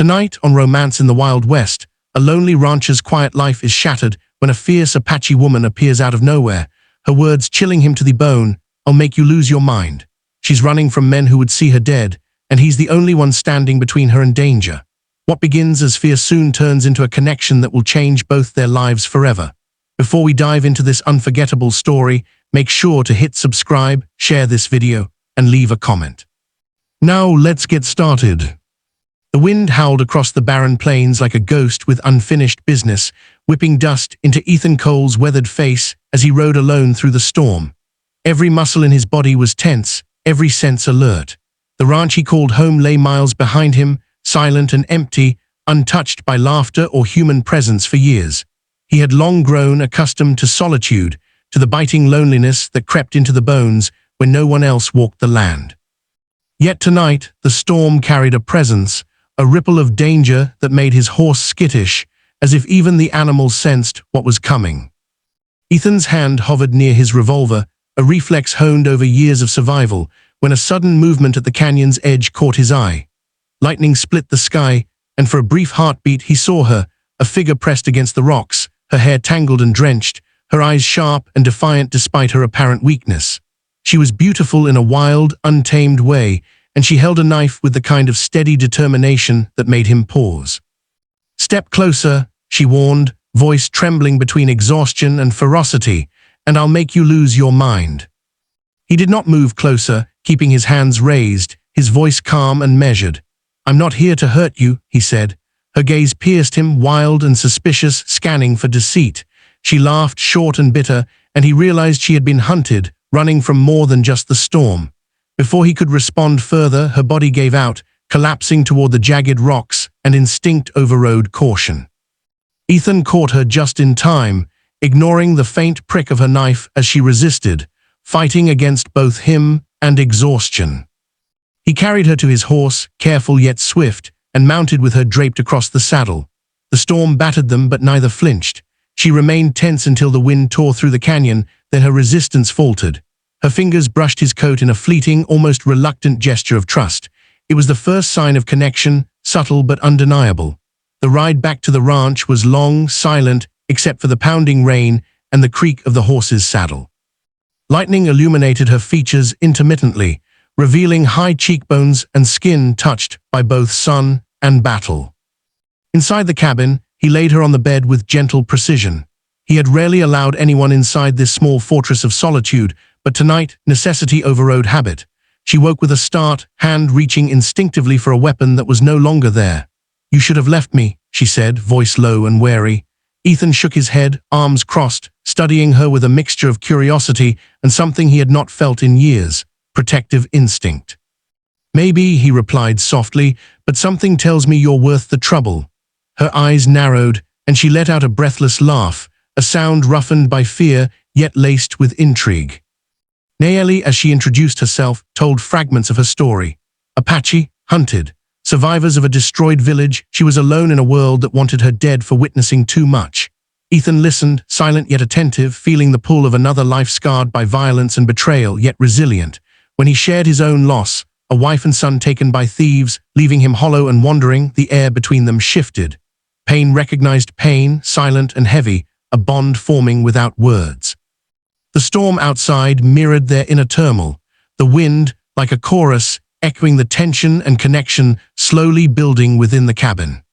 Tonight, on Romance in the Wild West, a lonely rancher's quiet life is shattered when a fierce Apache woman appears out of nowhere, her words chilling him to the bone. "I'll make you lose your mind." She's running from men who would see her dead, and he's the only one standing between her and danger. What begins as fear soon turns into a connection that will change both their lives forever. Before we dive into this unforgettable story, make sure to hit subscribe, share this video, and leave a comment. Now let's get started. The wind howled across the barren plains like a ghost with unfinished business, whipping dust into Ethan Cole's weathered face as he rode alone through the storm. Every muscle in his body was tense, every sense alert. The ranch he called home lay miles behind him, silent and empty, untouched by laughter or human presence for years. He had long grown accustomed to solitude, to the biting loneliness that crept into the bones when no one else walked the land. Yet tonight, the storm carried a presence, a ripple of danger that made his horse skittish, as if even the animal sensed what was coming. Ethan's hand hovered near his revolver, a reflex honed over years of survival, when a sudden movement at the canyon's edge caught his eye. Lightning split the sky, and for a brief heartbeat he saw her, a figure pressed against the rocks, her hair tangled and drenched, her eyes sharp and defiant despite her apparent weakness. She was beautiful in a wild, untamed way, and she held a knife with the kind of steady determination that made him pause. "Step closer," she warned, voice trembling between exhaustion and ferocity, "and I'll make you lose your mind." He did not move closer, keeping his hands raised, his voice calm and measured. "I'm not here to hurt you," he said. Her gaze pierced him, wild and suspicious, scanning for deceit. She laughed, short and bitter, and he realized she had been hunted, running from more than just the storm. Before he could respond further, her body gave out, collapsing toward the jagged rocks, and instinct overrode caution. Ethan caught her just in time, ignoring the faint prick of her knife as she resisted, fighting against both him and exhaustion. He carried her to his horse, careful yet swift, and mounted with her draped across the saddle. The storm battered them, but neither flinched. She remained tense until the wind tore through the canyon, then her resistance faltered. Her fingers brushed his coat in a fleeting, almost reluctant gesture of trust. It was the first sign of connection, subtle but undeniable. The ride back to the ranch was long, silent, except for the pounding rain and the creak of the horse's saddle. Lightning illuminated her features intermittently, revealing high cheekbones and skin touched by both sun and battle. Inside the cabin, he laid her on the bed with gentle precision. He had rarely allowed anyone inside this small fortress of solitude, but tonight necessity overrode habit. She woke with a start, hand reaching instinctively for a weapon that was no longer there. "You should have left me," she said, voice low and wary. Ethan shook his head, arms crossed, studying her with a mixture of curiosity and something he had not felt in years, protective instinct. "Maybe," he replied softly, "but something tells me you're worth the trouble." Her eyes narrowed, and she let out a breathless laugh, a sound roughened by fear, yet laced with intrigue. Nayeli, as she introduced herself, told fragments of her story. Apache, hunted. Survivors of a destroyed village, she was alone in a world that wanted her dead for witnessing too much. Ethan listened, silent yet attentive, feeling the pull of another life scarred by violence and betrayal, yet resilient. When he shared his own loss, a wife and son taken by thieves, leaving him hollow and wandering, the air between them shifted. Pain recognized pain, silent and heavy, a bond forming without words. The storm outside mirrored their inner turmoil, the wind, like a chorus, echoing the tension and connection slowly building within the cabin.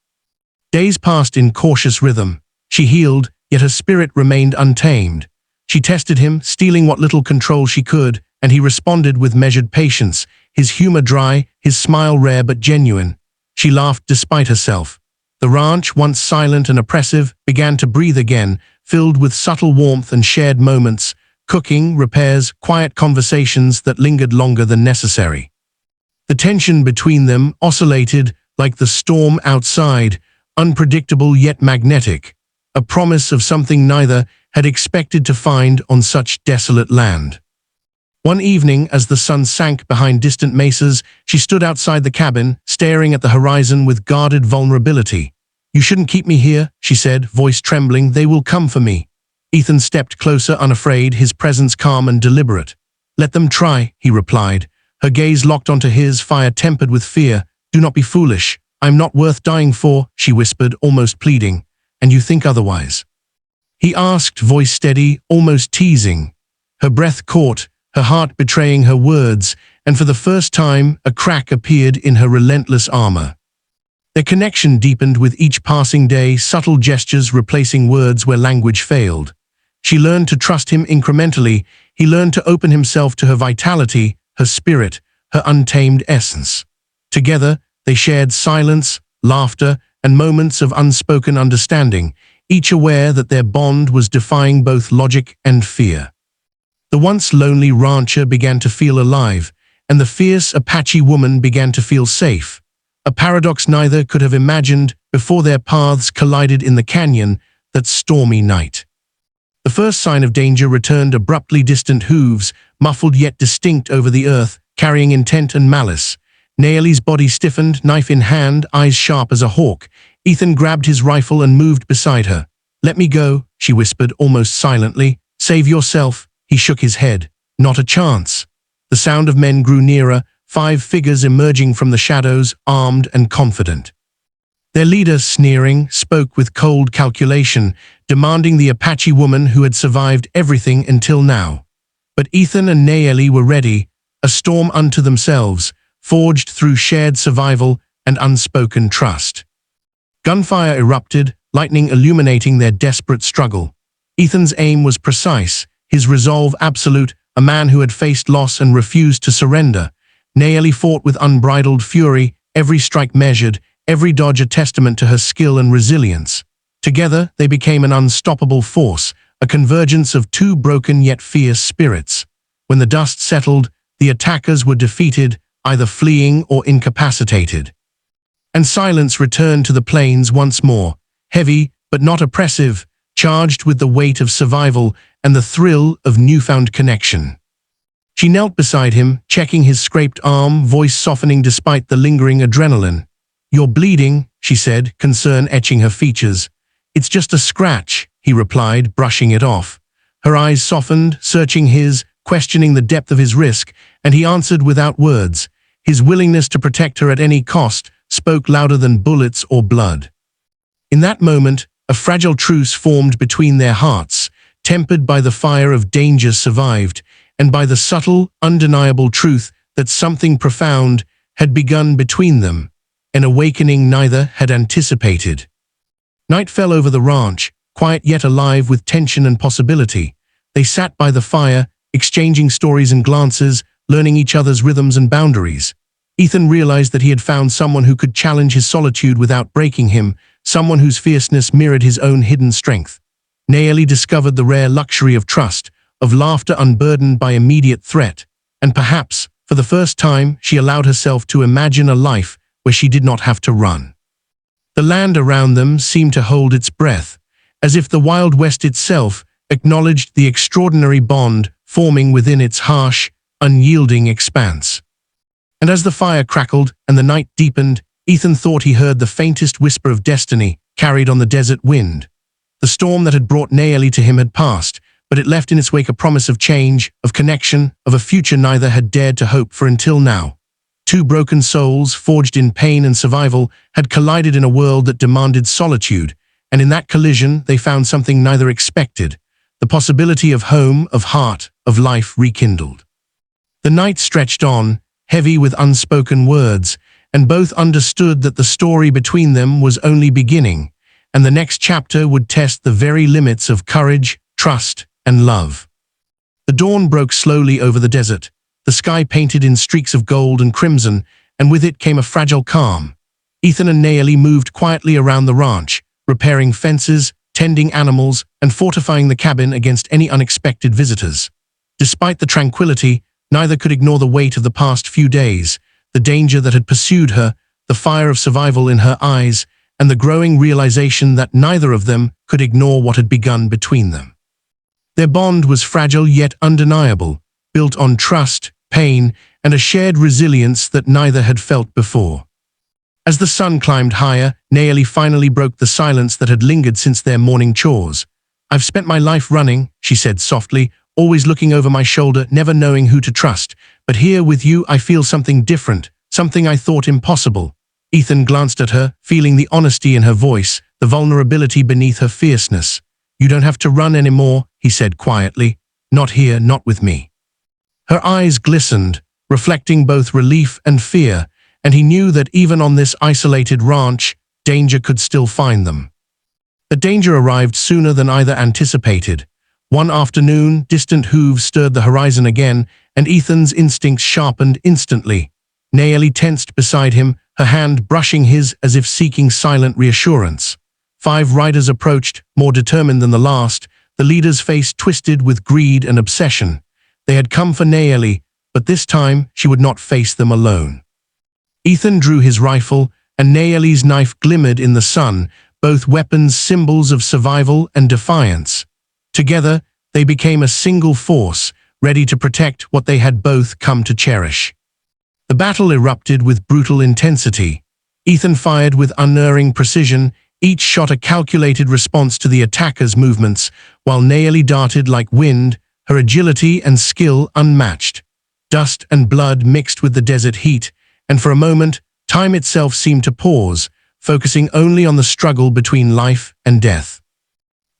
Days passed in cautious rhythm. She healed, yet her spirit remained untamed. She tested him, stealing what little control she could, and he responded with measured patience, his humor dry, his smile rare but genuine. She laughed despite herself. The ranch, once silent and oppressive, began to breathe again, filled with subtle warmth and shared moments, cooking, repairs, quiet conversations that lingered longer than necessary. The tension between them oscillated like the storm outside, unpredictable yet magnetic, a promise of something neither had expected to find on such desolate land. One evening, as the sun sank behind distant mesas, she stood outside the cabin, staring at the horizon with guarded vulnerability. "You shouldn't keep me here," she said, voice trembling. "They will come for me." Ethan stepped closer, unafraid, his presence calm and deliberate. "Let them try," he replied. Her gaze locked onto his, fire tempered with fear. "Do not be foolish. I'm not worth dying for, she whispered, almost pleading. And you think otherwise? He asked, voice steady, almost teasing. Her breath caught, her heart betraying her words, and for the first time, a crack appeared in her relentless armor. Their connection deepened with each passing day, subtle gestures replacing words where language failed. She learned to trust him incrementally. He learned to open himself to her vitality, her spirit, her untamed essence. Together, they shared silence, laughter, and moments of unspoken understanding, each aware that their bond was defying both logic and fear. The once lonely rancher began to feel alive, and the fierce Apache woman began to feel safe, a paradox neither could have imagined before their paths collided in the canyon that stormy night. The first sign of danger returned, abruptly distant hooves, muffled yet distinct over the earth, carrying intent and malice. Nayeli's body stiffened, knife in hand, eyes sharp as a hawk. Ethan grabbed his rifle and moved beside her. "Let me go," she whispered, almost silently. "Save yourself." He shook his head. "Not a chance." The sound of men grew nearer, 5 figures emerging from the shadows, armed and confident. Their leader, sneering, spoke with cold calculation, demanding the Apache woman who had survived everything until now. But Ethan and Nayeli were ready, a storm unto themselves, forged through shared survival and unspoken trust. Gunfire erupted, lightning illuminating their desperate struggle. Ethan's aim was precise, his resolve absolute, a man who had faced loss and refused to surrender. Nayeli fought with unbridled fury, every strike measured, every dodge a testament to her skill and resilience. Together, they became an unstoppable force, a convergence of 2 broken yet fierce spirits. When the dust settled, the attackers were defeated, either fleeing or incapacitated. And silence returned to the plains once more, heavy but not oppressive, charged with the weight of survival and the thrill of newfound connection. She knelt beside him, checking his scraped arm, voice softening despite the lingering adrenaline. "You're bleeding," she said, concern etching her features. "It's just a scratch," he replied, brushing it off. Her eyes softened, searching his, questioning the depth of his risk, and he answered without words. His willingness to protect her at any cost spoke louder than bullets or blood. In that moment, a fragile truce formed between their hearts, tempered by the fire of danger survived, and by the subtle, undeniable truth that something profound had begun between them, an awakening neither had anticipated. Night fell over the ranch, quiet yet alive with tension and possibility. They sat by the fire, exchanging stories and glances, learning each other's rhythms and boundaries. Ethan realized that he had found someone who could challenge his solitude without breaking him, someone whose fierceness mirrored his own hidden strength. Nayeli discovered the rare luxury of trust, of laughter unburdened by immediate threat, and perhaps, for the first time, she allowed herself to imagine a life where she did not have to run. The land around them seemed to hold its breath, as if the Wild West itself acknowledged the extraordinary bond forming within its harsh, unyielding expanse. And as the fire crackled and the night deepened, Ethan thought he heard the faintest whisper of destiny carried on the desert wind. The storm that had brought Nayeli to him had passed, but it left in its wake a promise of change, of connection, of a future neither had dared to hope for until now. 2 broken souls, forged in pain and survival, had collided in a world that demanded solitude, and in that collision they found something neither expected, the possibility of home, of heart, of life rekindled. The night stretched on, heavy with unspoken words, and both understood that the story between them was only beginning, and the next chapter would test the very limits of courage, trust, and love. The dawn broke slowly over the desert, the sky painted in streaks of gold and crimson, and with it came a fragile calm. Ethan and Nayeli moved quietly around the ranch, repairing fences, tending animals, and fortifying the cabin against any unexpected visitors. Despite the tranquility, neither could ignore the weight of the past few days, the danger that had pursued her, the fire of survival in her eyes, and the growing realization that neither of them could ignore what had begun between them. Their bond was fragile yet undeniable, built on trust, pain, and a shared resilience that neither had felt before. As the sun climbed higher, Nayeli finally broke the silence that had lingered since their morning chores. "I've spent my life running," she said softly, "always looking over my shoulder, never knowing who to trust. But here with you I feel something different, something I thought impossible. Ethan glanced at her, feeling the honesty in her voice, the vulnerability beneath her fierceness. "You don't have to run anymore," he said quietly. "Not here, not with me." Her eyes glistened, reflecting both relief and fear, and he knew that even on this isolated ranch, danger could still find them. The danger arrived sooner than either anticipated. One afternoon, distant hooves stirred the horizon again, and Ethan's instincts sharpened instantly. Nayeli tensed beside him, her hand brushing his as if seeking silent reassurance. 5 riders approached, more determined than the last, the leader's face twisted with greed and obsession. They had come for Nayeli, but this time she would not face them alone. Ethan drew his rifle, and Nayeli's knife glimmered in the sun, both weapons symbols of survival and defiance. Together, they became a single force, ready to protect what they had both come to cherish. The battle erupted with brutal intensity. Ethan fired with unerring precision, each shot a calculated response to the attacker's movements, while Nayeli darted like wind, her agility and skill unmatched. Dust and blood mixed with the desert heat, and for a moment, time itself seemed to pause, focusing only on the struggle between life and death.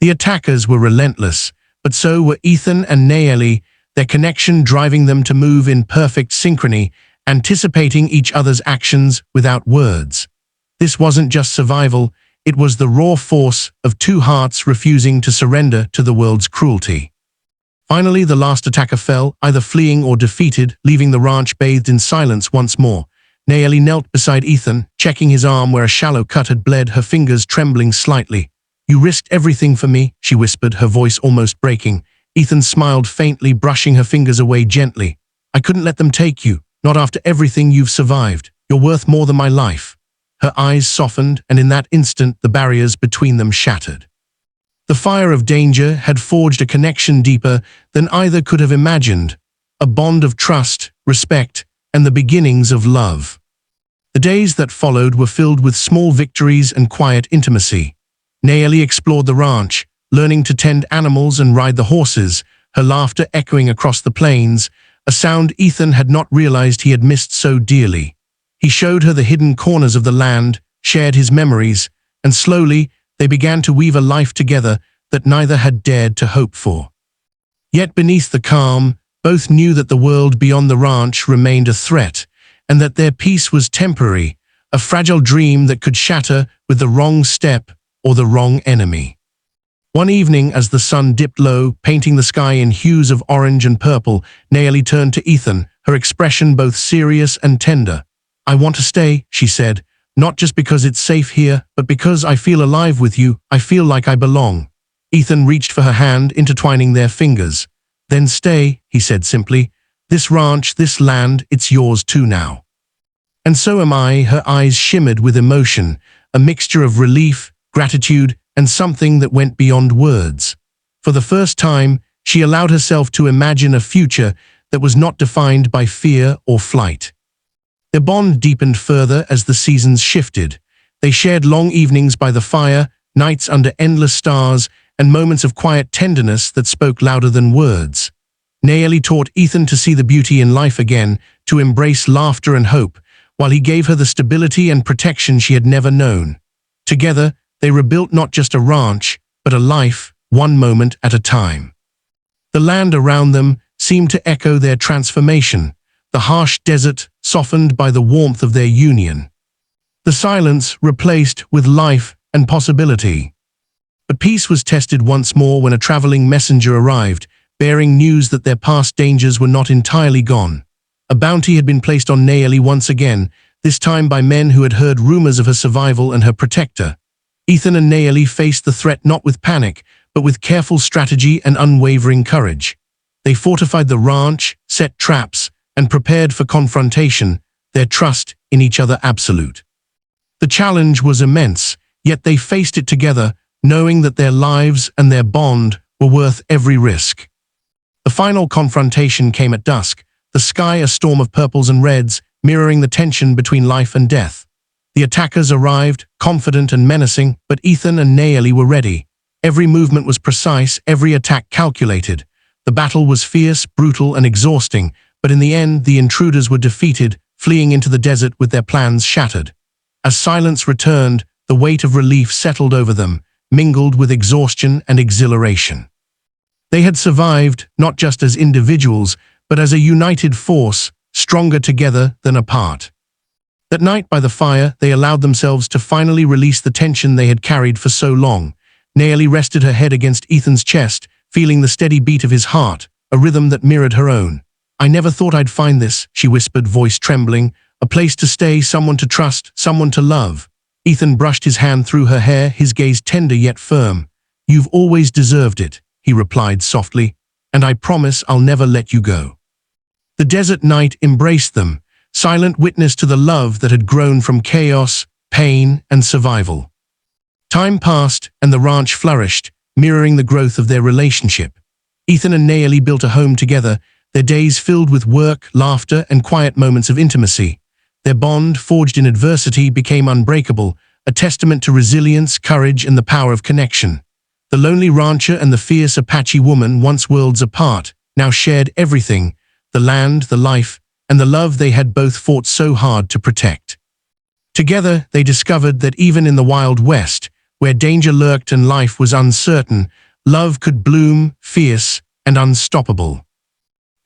The attackers were relentless, but so were Ethan and Nayeli, their connection driving them to move in perfect synchrony, anticipating each other's actions without words. This wasn't just survival, it was the raw force of 2 hearts refusing to surrender to the world's cruelty. Finally, the last attacker fell, either fleeing or defeated, leaving the ranch bathed in silence once more. Nayeli knelt beside Ethan, checking his arm where a shallow cut had bled, her fingers trembling slightly. "You risked everything for me," she whispered, her voice almost breaking. Ethan smiled faintly, brushing her fingers away gently. "I couldn't let them take you, not after everything you've survived. You're worth more than my life." Her eyes softened, and in that instant the barriers between them shattered. The fire of danger had forged a connection deeper than either could have imagined, a bond of trust, respect, and the beginnings of love. The days that followed were filled with small victories and quiet intimacy. Nayeli explored the ranch, learning to tend animals and ride the horses, her laughter echoing across the plains, a sound Ethan had not realized he had missed so dearly. He showed her the hidden corners of the land, shared his memories, and slowly they began to weave a life together that neither had dared to hope for. Yet beneath the calm, both knew that the world beyond the ranch remained a threat, and that their peace was temporary, a fragile dream that could shatter with the wrong step or the wrong enemy. One evening, as the sun dipped low, painting the sky in hues of orange and purple, Nayeli turned to Ethan, her expression both serious and tender. "I want to stay," she said, "not just because it's safe here, but because I feel alive with you, I feel like I belong." Ethan reached for her hand, intertwining their fingers. "Then stay," he said simply. "This ranch, this land, it's yours too now." "And so am I," her eyes shimmered with emotion, a mixture of relief, gratitude, and something that went beyond words. For the first time, she allowed herself to imagine a future that was not defined by fear or flight. Their bond deepened further as the seasons shifted. They shared long evenings by the fire, nights under endless stars, and moments of quiet tenderness that spoke louder than words. Nayeli taught Ethan to see the beauty in life again, to embrace laughter and hope, while he gave her the stability and protection she had never known. Together, they rebuilt not just a ranch, but a life, one moment at a time. The land around them seemed to echo their transformation, the harsh desert softened by the warmth of their union. The silence replaced with life and possibility. But peace was tested once more when a traveling messenger arrived, bearing news that their past dangers were not entirely gone. A bounty had been placed on Nayeli once again, this time by men who had heard rumors of her survival and her protector. Ethan and Nayeli faced the threat not with panic, but with careful strategy and unwavering courage. They fortified the ranch, set traps, and prepared for confrontation, their trust in each other absolute. The challenge was immense, yet they faced it together, knowing that their lives and their bond were worth every risk. The final confrontation came at dusk, the sky a storm of purples and reds, mirroring the tension between life and death. The attackers arrived, confident and menacing, but Ethan and Nayeli were ready. Every movement was precise, every attack calculated. The battle was fierce, brutal, and exhausting, but in the end, the intruders were defeated, fleeing into the desert with their plans shattered. As silence returned, the weight of relief settled over them, mingled with exhaustion and exhilaration. They had survived, not just as individuals, but as a united force, stronger together than apart. That night by the fire, they allowed themselves to finally release the tension they had carried for so long. Naomi rested her head against Ethan's chest, feeling the steady beat of his heart, a rhythm that mirrored her own. "I never thought I'd find this," she whispered, voice trembling. "A place to stay, someone to trust, someone to love." Ethan brushed his hand through her hair, his gaze tender yet firm. "You've always deserved it," he replied softly, "and I promise I'll never let you go." The desert night embraced them, silent witness to the love that had grown from chaos, pain, and survival. Time passed, and the ranch flourished, mirroring the growth of their relationship. Ethan and Naomi built a home together, their days filled with work, laughter, and quiet moments of intimacy. Their bond, forged in adversity, became unbreakable, a testament to resilience, courage, and the power of connection. The lonely rancher and the fierce Apache woman, once worlds apart, now shared everything: the land, the life, and the love they had both fought so hard to protect. Together, they discovered that even in the Wild West, where danger lurked and life was uncertain, love could bloom, fierce and unstoppable.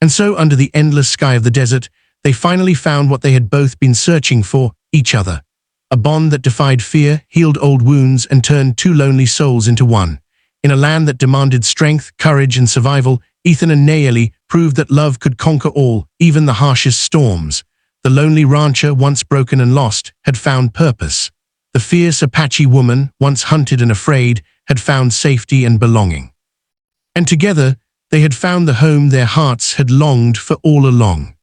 And so, under the endless sky of the desert, they finally found what they had both been searching for: each other. A bond that defied fear, healed old wounds, and turned two lonely souls into one. In a land that demanded strength, courage, and survival, Ethan and Naomi proved that love could conquer all, even the harshest storms. The lonely rancher, once broken and lost, had found purpose. The fierce Apache woman, once hunted and afraid, had found safety and belonging. And together, they had found the home their hearts had longed for all along.